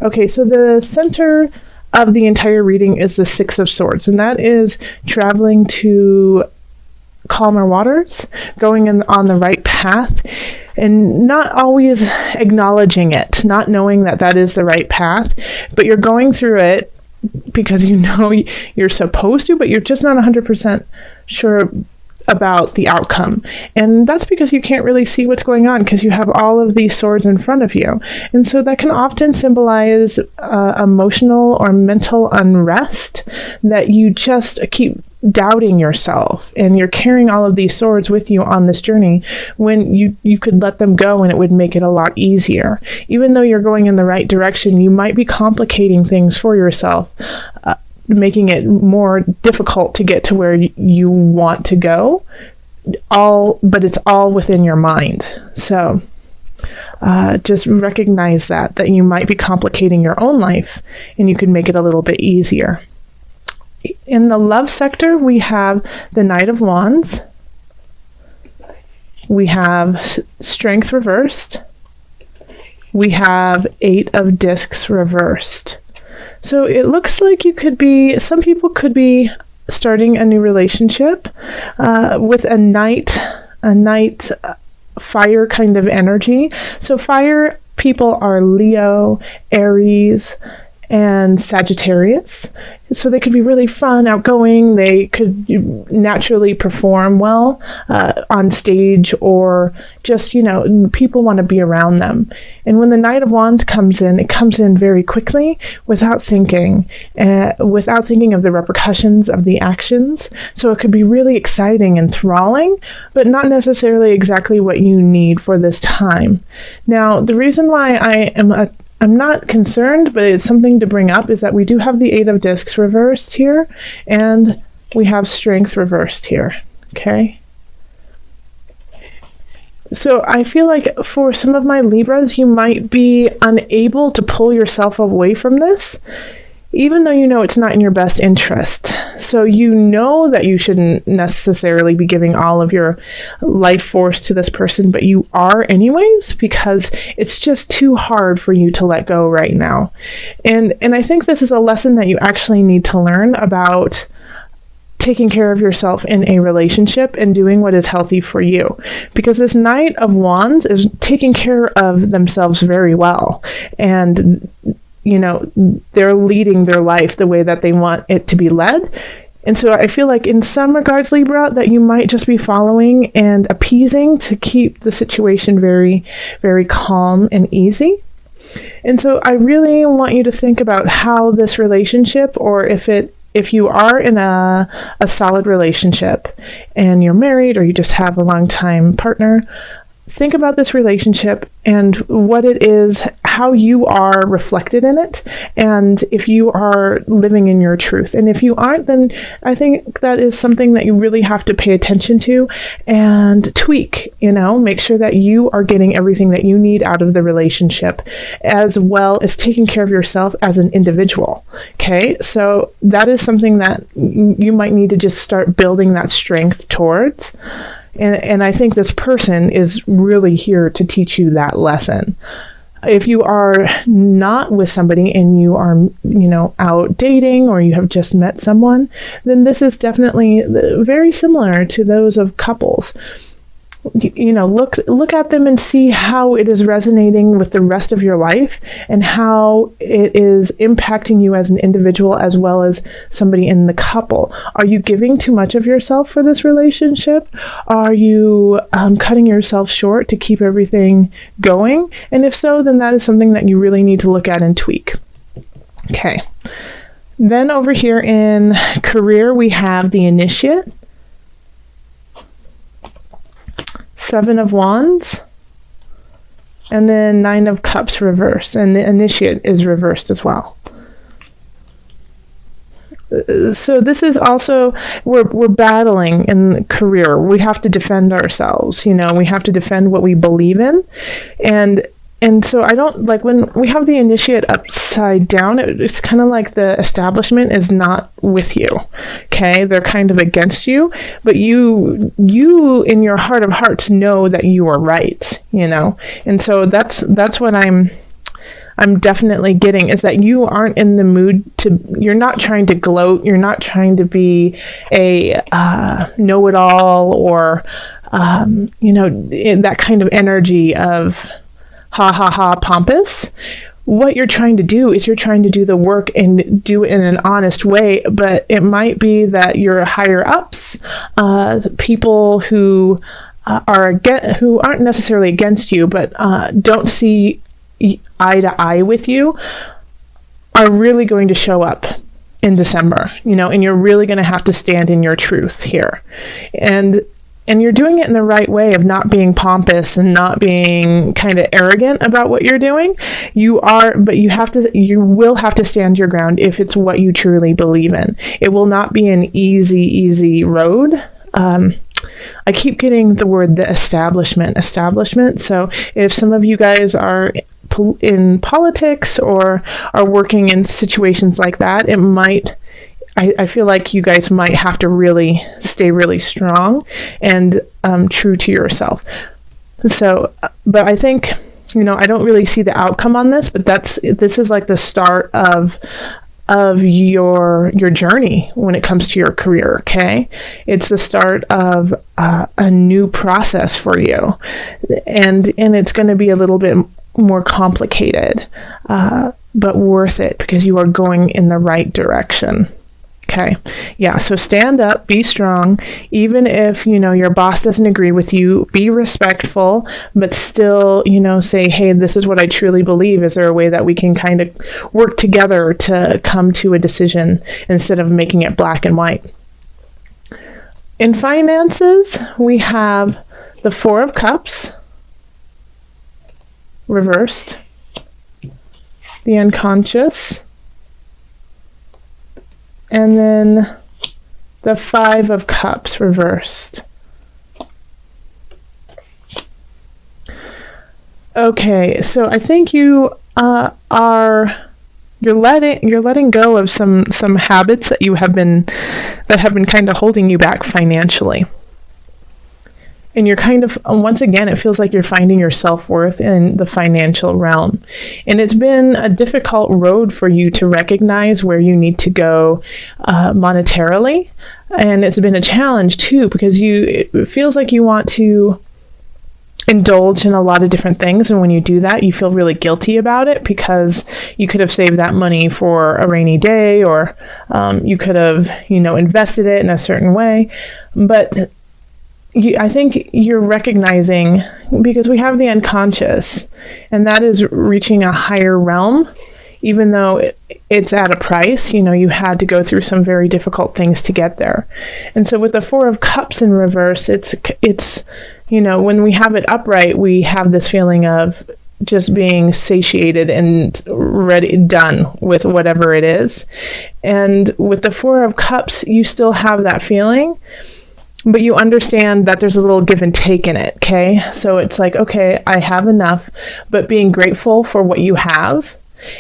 Okay, so the center of the entire reading is the Six of Swords, and that is traveling to calmer waters, going on the right path, and not always acknowledging it, not knowing that that is the right path, but you're going through it because you know you're supposed to, but you're just not 100% sure about the outcome. And that's because you can't really see what's going on because you have all of these swords in front of you. And so that can often symbolize emotional or mental unrest, that you just keep doubting yourself and you're carrying all of these swords with you on this journey when you could let them go and it would make it a lot easier. Even though you're going in the right direction, you might be complicating things for yourself, making it more difficult to get to where you want to go, but it's all within your mind. So just recognize that you might be complicating your own life and you can make it a little bit easier. In the love sector, we have the Knight of Wands. We have Strength reversed. We have Eight of Discs reversed. So it looks like some people could be starting a new relationship with a night fire kind of energy. So fire people are Leo, Aries, and Sagittarius. So they could be really fun, outgoing. They could naturally perform well on stage, or just, people want to be around them. And when the Knight of Wands comes in, it comes in very quickly without thinking of the repercussions of the actions. So it could be really exciting and enthralling, but not necessarily exactly what you need for this time. Now, the reason why I'm not concerned, but it's something to bring up, is that we do have the Eight of Discs reversed here, and we have Strength reversed here, okay? So I feel like for some of my Libras, you might be unable to pull yourself away from this, even though you know it's not in your best interest. So you know that you shouldn't necessarily be giving all of your life force to this person, but you are anyways, because it's just too hard for you to let go right now. And I think this is a lesson that you actually need to learn about taking care of yourself in a relationship and doing what is healthy for you. Because this Knight of Wands is taking care of themselves very well. And they're leading their life the way that they want it to be led. And so I feel like in some regards, Libra, that you might just be following and appeasing to keep the situation very, very calm and easy. And so I really want you to think about how this relationship, or if you are in a solid relationship and you're married or you just have a long-time partner, think about this relationship and what it is, how you are reflected in it, and if you are living in your truth. And if you aren't, then I think that is something that you really have to pay attention to and tweak, make sure that you are getting everything that you need out of the relationship, as well as taking care of yourself as an individual. Okay, so that is something that you might need to just start building that strength towards. And I think this person is really here to teach you that lesson. If you are not with somebody and you are, out dating, or you have just met someone, then this is definitely very similar to those of couples. Look at them and see how it is resonating with the rest of your life and how it is impacting you as an individual as well as somebody in the couple. Are you giving too much of yourself for this relationship? Are you cutting yourself short to keep everything going? And if so, then that is something that you really need to look at and tweak. Okay. Then over here in career, we have the Initiate, Seven of Wands, and then Nine of Cups reversed, and the Initiate is reversed as well. So this is also, we're battling in career. We have to defend ourselves, we have to defend what we believe in. And so I don't, like, when we have the Initiate upside down, it's kind of like the establishment is not with you, okay? They're kind of against you, but you in your heart of hearts know that you are right, And so that's what I'm I'm definitely getting is that you aren't in the mood you're not trying to gloat, you're not trying to be a know-it-all or, that kind of energy of ha ha ha pompous. What you're trying to do is you're trying to do the work and do it in an honest way, but it might be that your higher ups, people who who aren't necessarily against you, but don't see eye to eye with you, are really going to show up in December, and you're really going to have to stand in your truth here. And you're doing it in the right way of not being pompous and not being kind of arrogant about what you're doing. But you will have to stand your ground if it's what you truly believe in. It will not be an easy road. I keep getting the word the establishment. So if some of you guys are in politics or are working in situations like that, I feel like you guys might have to really stay really strong and true to yourself. So, but I think, I don't really see the outcome on this, but this is like the start of your journey when it comes to your career, okay? It's the start of a new process for you. And it's going to be a little bit more complicated, but worth it because you are going in the right direction. Okay. Yeah. So stand up, be strong. Even if, your boss doesn't agree with you, be respectful, but still, say, hey, this is what I truly believe. Is there a way that we can kind of work together to come to a decision instead of making it black and white? In finances, we have the Four of Cups reversed, the unconscious, and then the Five of Cups reversed. Okay, so I think you're letting go of some habits that have been kind of holding you back financially. And you're kind of, once again, it feels like you're finding your self-worth in the financial realm. And it's been a difficult road for you to recognize where you need to go monetarily. And it's been a challenge, too, because it feels like you want to indulge in a lot of different things. And when you do that, you feel really guilty about it because you could have saved that money for a rainy day or you could have, invested it in a certain way. But I think you're recognizing, because we have the unconscious, and that is reaching a higher realm, even though it's at a price. You had to go through some very difficult things to get there. And so with the Four of Cups in reverse, it's when we have it upright, we have this feeling of just being satiated and done with whatever it is. And with the Four of Cups, you still have that feeling, but you understand that there's a little give and take in it, okay? So it's like, okay, I have enough, but being grateful for what you have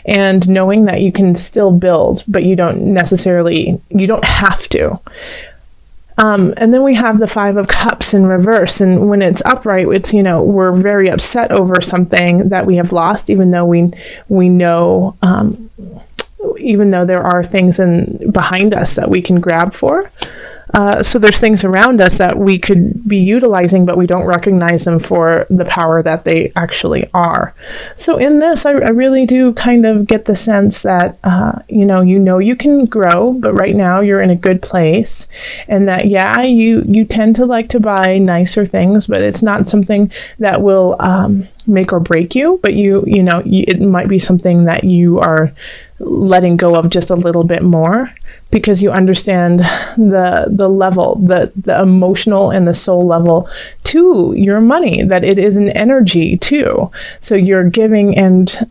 and knowing that you can still build, but you don't have to. And then we have the Five of Cups in reverse, and when it's upright, it's, we're very upset over something that we have lost, even though we know, even though there are things behind us that we can grab for. So there's things around us that we could be utilizing, but we don't recognize them for the power that they actually are. So in this, I really do kind of get the sense that, you can grow, but right now you're in a good place. And that, you tend to like to buy nicer things, but it's not something that will make or break you. But it might be something that you are letting go of just a little bit more, because you understand the level, the emotional and the soul level to your money, that it is an energy too. So you're giving and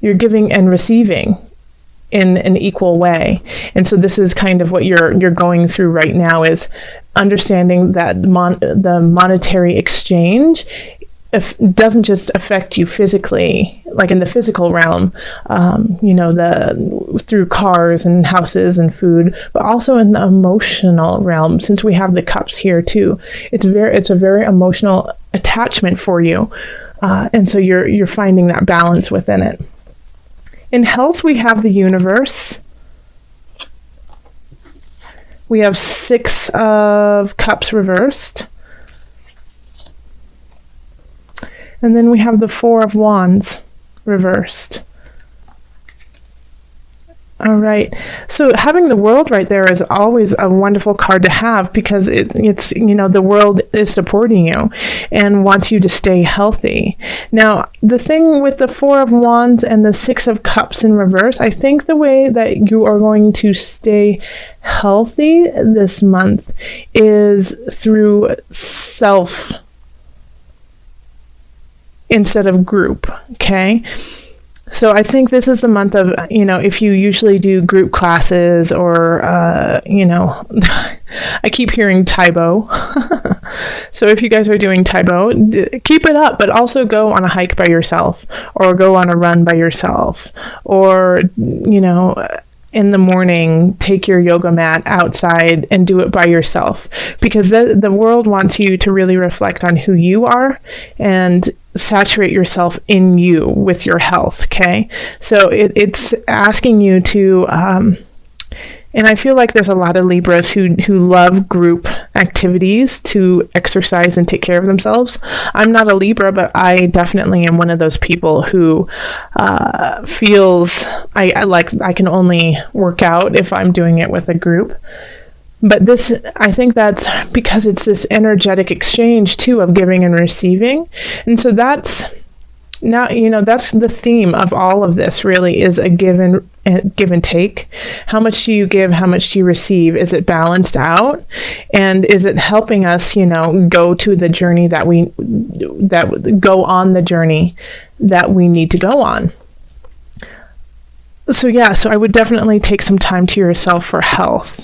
receiving in an equal way. And so this is kind of what you're going through right now, is understanding that the monetary exchange doesn't just affect you physically, like in the physical realm, through cars and houses and food, but also in the emotional realm. Since we have the cups here too, it's a very emotional attachment for you. And so you're finding that balance within it. In health, we have the universe. We have 6 of Cups reversed. And then we have the 4 of Wands reversed. All right. So having the World right there is always a wonderful card to have, because it's, you know, the world is supporting you and wants you to stay healthy. Now, the thing with the 4 of Wands and the 6 of Cups in reverse, I think the way that you are going to stay healthy this month is through self instead of group, okay? So I think this is the month of, you know, if you usually do group classes or, you know, I keep hearing Taibo. So if you guys are doing Taibo, keep it up, but also go on a hike by yourself, or go on a run by yourself, or, you know, in the morning, take your yoga mat outside and do it by yourself, because the world wants you to really reflect on who you are and saturate yourself in you with your health, okay? So it's asking you to, and I feel like there's a lot of Libras who love group activities to exercise and take care of themselves. I'm not a Libra, but I definitely am one of those people who feels I can only work out if I'm doing it with a group. But this, I think that's because it's this energetic exchange too of giving and receiving. And so that's now, you know, that's the theme of all of this really, is a give and take. How much do you give? How much do you receive? Is it balanced out? And is it helping us, you know, go to the journey go on the journey that we need to go on? So yeah, so I would definitely take some time to yourself for health.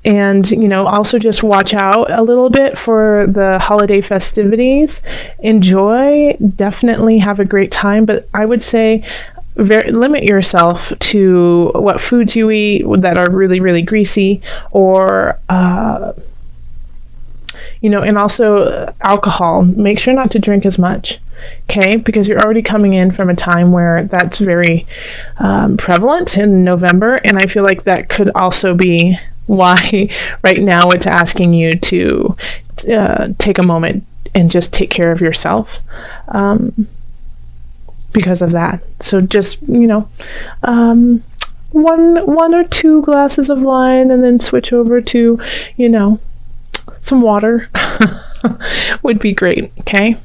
And, you know, also just watch out a little bit for the holiday festivities. Enjoy, definitely have a great time, but I would say limit yourself to what foods you eat that are really, really greasy, or, you know, and also alcohol. Make sure not to drink as much, okay? Because you're already coming in from a time where that's very prevalent in November, and I feel like that could also be why right now it's asking you to take a moment and just take care of yourself, because of that. So just, you know, one or 2 glasses of wine, and then switch over to, you know, some water would be great, okay?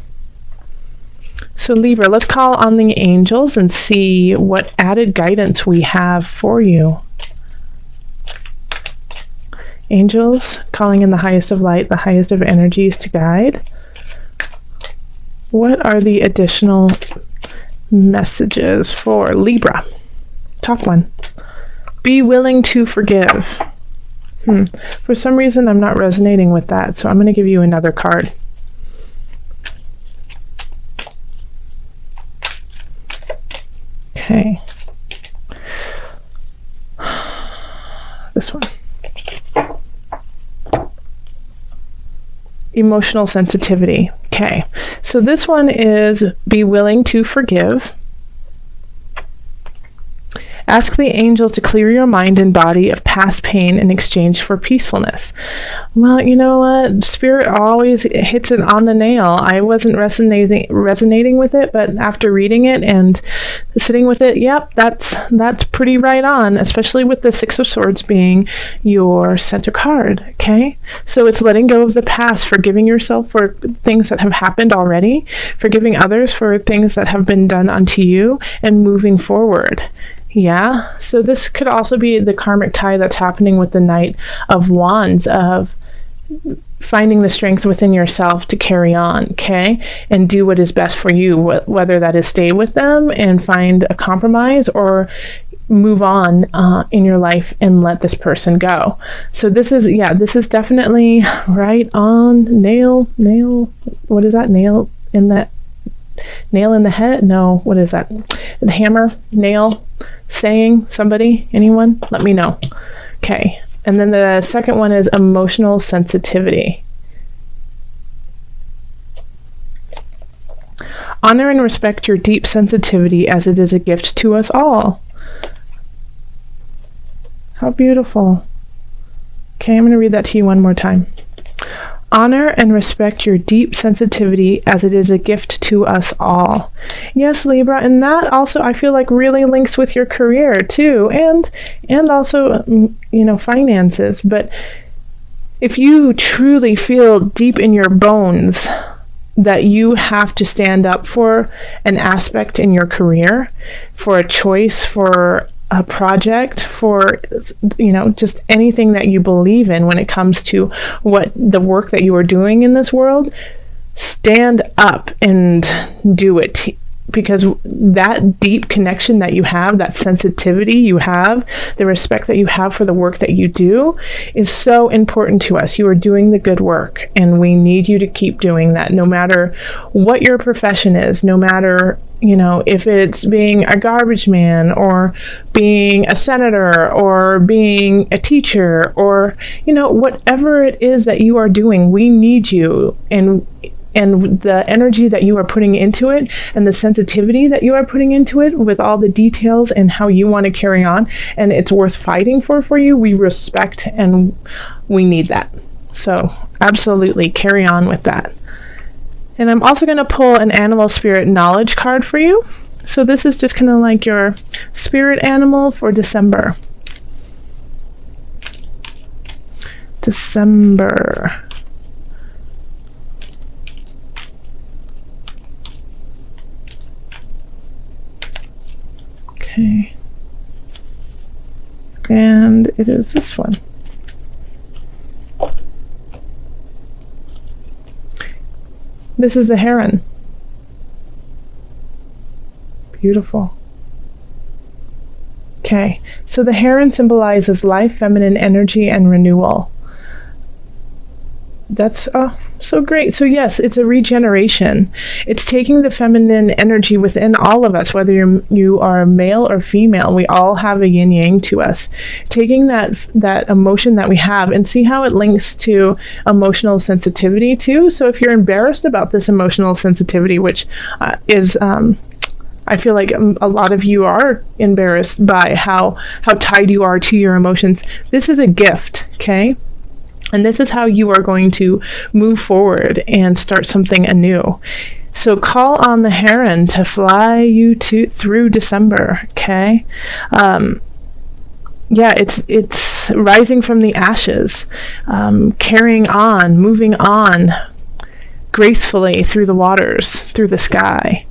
So Libra, let's call on the angels and see what added guidance we have for you. Angels, calling in the highest of light, the highest of energies to guide. What are the additional messages for Libra? Top one. Be willing to forgive. For some reason, I'm not resonating with that, so I'm going to give you another card. Okay. This one. Emotional sensitivity. Okay, so this one is be willing to forgive. Ask the angel to clear your mind and body of past pain in exchange for peacefulness. Well, you know what? Spirit always hits it on the nail. I wasn't resonating with it, but after reading it and sitting with it, yep, that's pretty right on, especially with the 6 of Swords being your center card, okay? So it's letting go of the past, forgiving yourself for things that have happened already, forgiving others for things that have been done unto you, and moving forward. Yeah, so this could also be the karmic tie that's happening with the Knight of Wands, of finding the strength within yourself to carry on, okay? And do what is best for you, whether that is stay with them and find a compromise, or move on in your life and let this person go. So this is definitely right on. Nail, what is that? Nail in the head? No, what is that? The hammer, nail, saying, somebody, anyone? Let me know. Okay. And then the second one is emotional sensitivity. Honor and respect your deep sensitivity as it is a gift to us all. How beautiful. Okay, I'm going to read that to you one more time. Honor and respect your deep sensitivity as it is a gift to us all. Yes, Libra, and that also I feel like really links with your career too, and also finances. But if you truly feel deep in your bones that you have to stand up for an aspect in your career, for a choice, for a project, for just anything that you believe in when it comes to what the work that you are doing in this world, stand up and do it. Because that deep connection that you have, that sensitivity you have, the respect that you have for the work that you do is so important to us. You are doing the good work, and we need you to keep doing that no matter what your profession is, no matter, if it's being a garbage man or being a senator or being a teacher or, whatever it is that you are doing, we need you. And the energy that you are putting into it and the sensitivity that you are putting into it with all the details and how you want to carry on, and it's worth fighting for you, we respect and we need that. So absolutely carry on with that. And I'm also going to pull an animal spirit knowledge card for you. So this is just kind of like your spirit animal for December. December. Okay. And it is this one. This is the heron. Beautiful. Okay, so the heron symbolizes life, feminine energy, and renewal. That's so great. So yes, it's a regeneration. It's taking the feminine energy within all of us, whether you are male or female. We all have a yin yang to us. Taking that emotion that we have, and see how it links to emotional sensitivity too. So if you're embarrassed about this emotional sensitivity, which is I feel like a lot of you are embarrassed by how tied you are to your emotions. This is a gift, okay? And this is how you are going to move forward and start something anew. So call on the heron to fly you through December, okay? It's rising from the ashes, carrying on, moving on gracefully through the waters, through the sky.